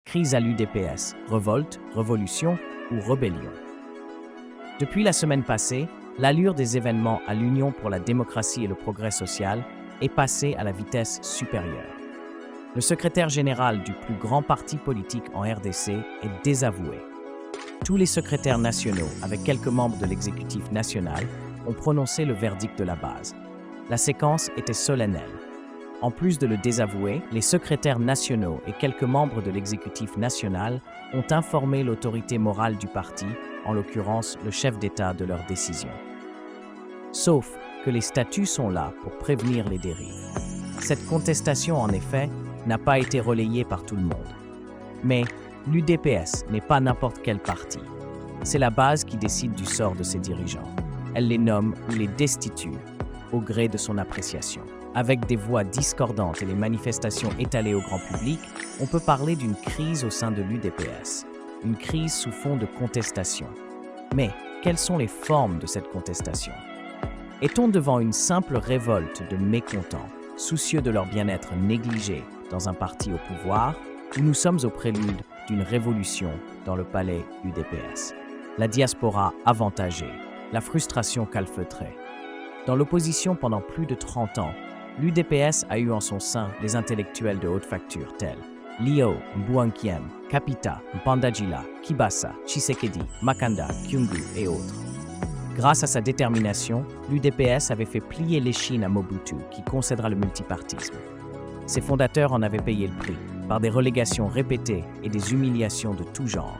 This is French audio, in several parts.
Crise à l'UDPS, révolte, révolution ou rébellion. Depuis la semaine passée, l'allure des événements à l'Union pour la démocratie et le progrès social est passée à la vitesse supérieure. Le secrétaire général du plus grand parti politique en RDC est désavoué. Tous les secrétaires nationaux, avec quelques membres de l'exécutif national, ont prononcé le verdict de la base. La séquence était solennelle. En plus de le désavouer, les secrétaires nationaux et quelques membres de l'exécutif national ont informé l'autorité morale du parti, en l'occurrence le chef d'État, de leur décision. Sauf que les statuts sont là pour prévenir les dérives. Cette contestation, en effet, n'a pas été relayée par tout le monde. Mais l'UDPS n'est pas n'importe quel parti. C'est la base qui décide du sort de ses dirigeants. Elle les nomme ou les destitue au gré de son appréciation. Avec des voix discordantes et les manifestations étalées au grand public, on peut parler d'une crise au sein de l'UDPS, une crise sous fond de contestation. Mais quelles sont les formes de cette contestation? Est-on devant une simple révolte de mécontents, soucieux de leur bien-être négligé dans un parti au pouvoir, ou nous sommes au prélude d'une révolution dans le palais UDPS? La diaspora avantagée, la frustration calfeutrée. Dans l'opposition pendant plus de 30 ans, l'UDPS a eu en son sein les intellectuels de haute facture tels Lio Mbouankiem, Kapita, Mpandajila, Kibasa, Tshisekedi, Makanda, Kyungu et autres. Grâce à sa détermination, l'UDPS avait fait plier l'échine à Mobutu, qui concédera le multipartisme. Ses fondateurs en avaient payé le prix, par des relégations répétées et des humiliations de tout genre.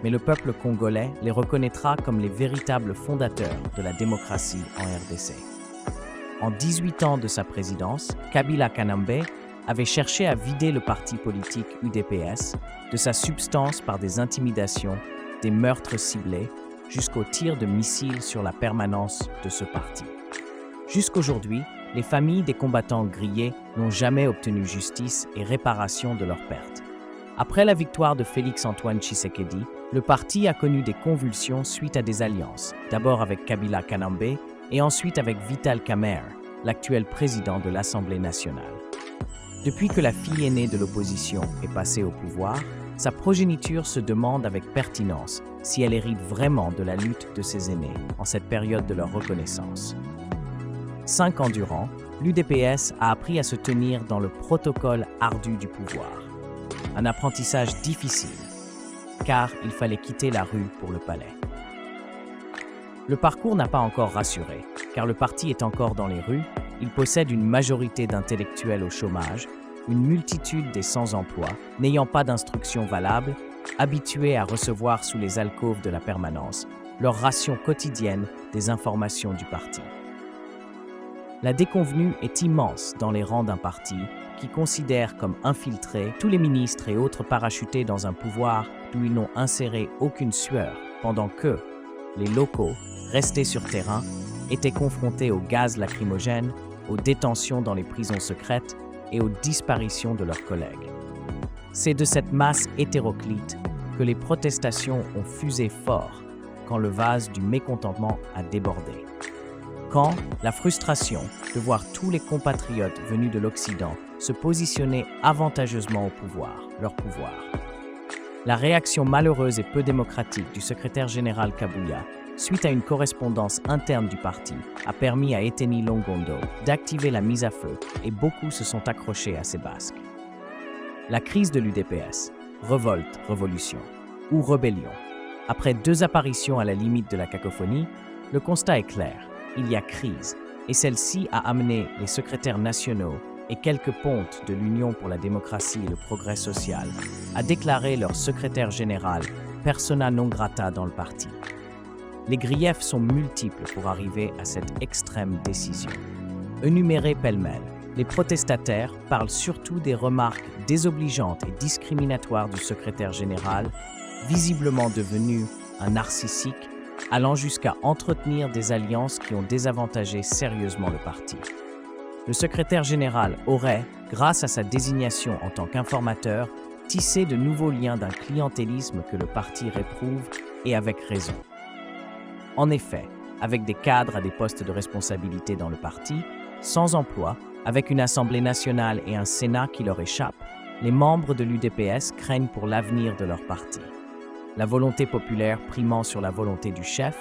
Mais le peuple congolais les reconnaîtra comme les véritables fondateurs de la démocratie en RDC. En 18 ans de sa présidence, Kabila Kanambe avait cherché à vider le parti politique UDPS de sa substance par des intimidations, des meurtres ciblés, jusqu'au tir de missiles sur la permanence de ce parti. Jusqu'aujourd'hui, les familles des combattants grillés n'ont jamais obtenu justice et réparation de leurs pertes. Après la victoire de Félix-Antoine Tshisekedi, le parti a connu des convulsions suite à des alliances, d'abord avec Kabila Kanambe et ensuite avec Vital Kamerhe, l'actuel président de l'Assemblée nationale. Depuis que la fille aînée de l'opposition est passée au pouvoir, sa progéniture se demande avec pertinence si elle hérite vraiment de la lutte de ses aînés en cette période de leur reconnaissance. 5 ans durant, l'UDPS a appris à se tenir dans le protocole ardu du pouvoir. Un apprentissage difficile, car il fallait quitter la rue pour le palais. Le parcours n'a pas encore rassuré, car le parti est encore dans les rues, il possède une majorité d'intellectuels au chômage, une multitude des sans-emploi, n'ayant pas d'instruction valable, habitués à recevoir sous les alcôves de la permanence leur ration quotidienne des informations du parti. La déconvenue est immense dans les rangs d'un parti qui considère comme infiltrés tous les ministres et autres parachutés dans un pouvoir d'où ils n'ont inséré aucune sueur, pendant que les locaux, restés sur terrain, étaient confrontés aux gaz lacrymogènes, aux détentions dans les prisons secrètes et aux disparitions de leurs collègues. C'est de cette masse hétéroclite que les protestations ont fusé fort quand le vase du mécontentement a débordé. Quand la frustration de voir tous les compatriotes venus de l'Occident se positionner avantageusement au pouvoir, leur pouvoir. La réaction malheureuse et peu démocratique du secrétaire général Kabuya, suite à une correspondance interne du parti, a permis à Eteni Longondo d'activer la mise à feu et beaucoup se sont accrochés à ces basques. La crise de l'UDPS, révolte, révolution ou rébellion. Après 2 apparitions à la limite de la cacophonie, le constat est clair. Il y a crise, et celle-ci a amené les secrétaires nationaux et quelques pontes de l'Union pour la démocratie et le progrès social à déclarer leur secrétaire général persona non grata dans le parti. Les griefs sont multiples pour arriver à cette extrême décision. Énumérés pêle-mêle, les protestataires parlent surtout des remarques désobligeantes et discriminatoires du secrétaire général, visiblement devenu un narcissique, allant jusqu'à entretenir des alliances qui ont désavantagé sérieusement le parti. Le secrétaire général aurait, grâce à sa désignation en tant qu'informateur, tissé de nouveaux liens d'un clientélisme que le parti réprouve, et avec raison. En effet, avec des cadres à des postes de responsabilité dans le parti, sans emploi, avec une Assemblée nationale et un Sénat qui leur échappent, les membres de l'UDPS craignent pour l'avenir de leur parti. La volonté populaire primant sur la volonté du chef,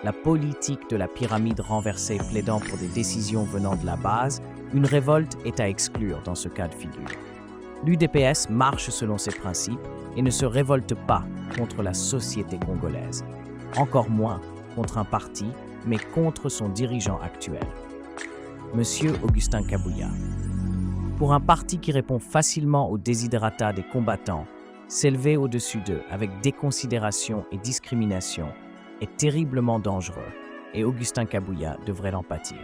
la politique de la pyramide renversée plaidant pour des décisions venant de la base, une révolte est à exclure dans ce cas de figure. L'UDPS marche selon ses principes et ne se révolte pas contre la société congolaise, encore moins contre un parti, mais contre son dirigeant actuel, Monsieur Augustin Kabuya. Pour un parti qui répond facilement aux desiderata des combattants, s'élever au-dessus d'eux avec déconsidération et discrimination est terriblement dangereux et Augustin Kabuya devrait l'en pâtir.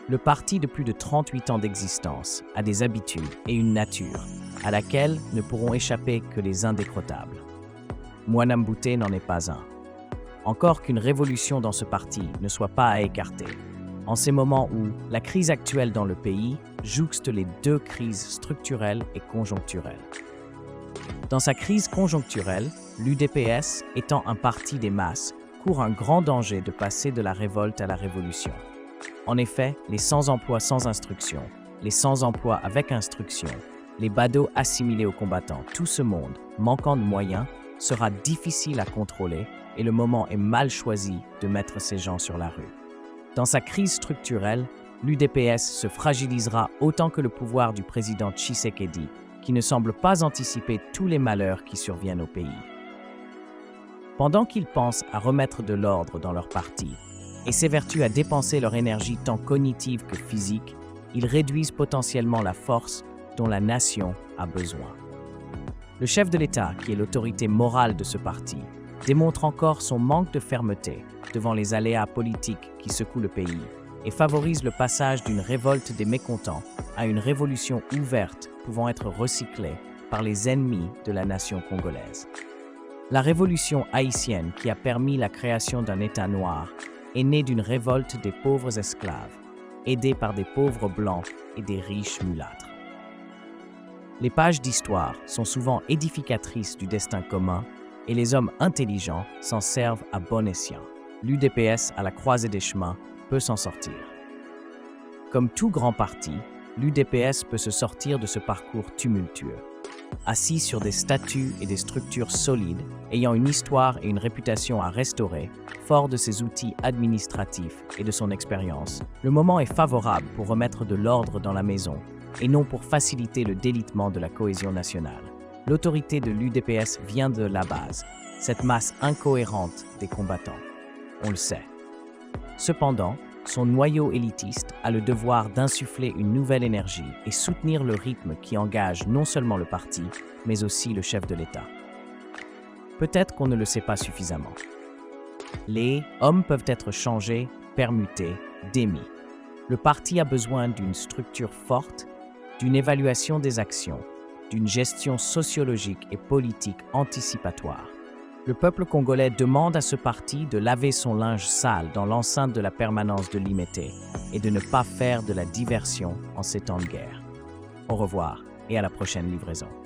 Le parti de plus de 38 ans d'existence a des habitudes et une nature à laquelle ne pourront échapper que les indécrottables. Mwanam Bouté n'en est pas un. Encore qu'une révolution dans ce parti ne soit pas à écarter, en ces moments où la crise actuelle dans le pays jouxte les deux crises structurelles et conjoncturelles. Dans sa crise conjoncturelle, l'UDPS, étant un parti des masses, court un grand danger de passer de la révolte à la révolution. En effet, les sans-emploi sans instruction, les sans-emploi avec instruction, les badauds assimilés aux combattants, tout ce monde, manquant de moyens, sera difficile à contrôler et le moment est mal choisi de mettre ces gens sur la rue. Dans sa crise structurelle, l'UDPS se fragilisera autant que le pouvoir du président Tshisekedi, qui ne semble pas anticiper tous les malheurs qui surviennent au pays. Pendant qu'ils pensent à remettre de l'ordre dans leur parti et s'évertuent à dépenser leur énergie tant cognitive que physique, ils réduisent potentiellement la force dont la nation a besoin. Le chef de l'État, qui est l'autorité morale de ce parti, démontre encore son manque de fermeté devant les aléas politiques qui secouent le pays et favorise le passage d'une révolte des mécontents à une révolution ouverte pouvant être recyclée par les ennemis de la nation congolaise. La révolution haïtienne qui a permis la création d'un État noir est née d'une révolte des pauvres esclaves, aidés par des pauvres blancs et des riches mulâtres. Les pages d'histoire sont souvent édificatrices du destin commun et les hommes intelligents s'en servent à bon escient. L'UDPS, à la croisée des chemins, peut s'en sortir. Comme tout grand parti, l'UDPS peut se sortir de ce parcours tumultueux. Assis sur des statuts et des structures solides, ayant une histoire et une réputation à restaurer, fort de ses outils administratifs et de son expérience, le moment est favorable pour remettre de l'ordre dans la maison et non pour faciliter le délitement de la cohésion nationale. L'autorité de l'UDPS vient de la base, cette masse incohérente des combattants. On le sait. Cependant, son noyau élitiste a le devoir d'insuffler une nouvelle énergie et soutenir le rythme qui engage non seulement le parti, mais aussi le chef de l'État. Peut-être qu'on ne le sait pas suffisamment. Les hommes peuvent être changés, permutés, démis. Le parti a besoin d'une structure forte, d'une évaluation des actions, d'une gestion sociologique et politique anticipatoire. Le peuple congolais demande à ce parti de laver son linge sale dans l'enceinte de la permanence de l'IMETE et de ne pas faire de la diversion en ces temps de guerre. Au revoir et à la prochaine livraison.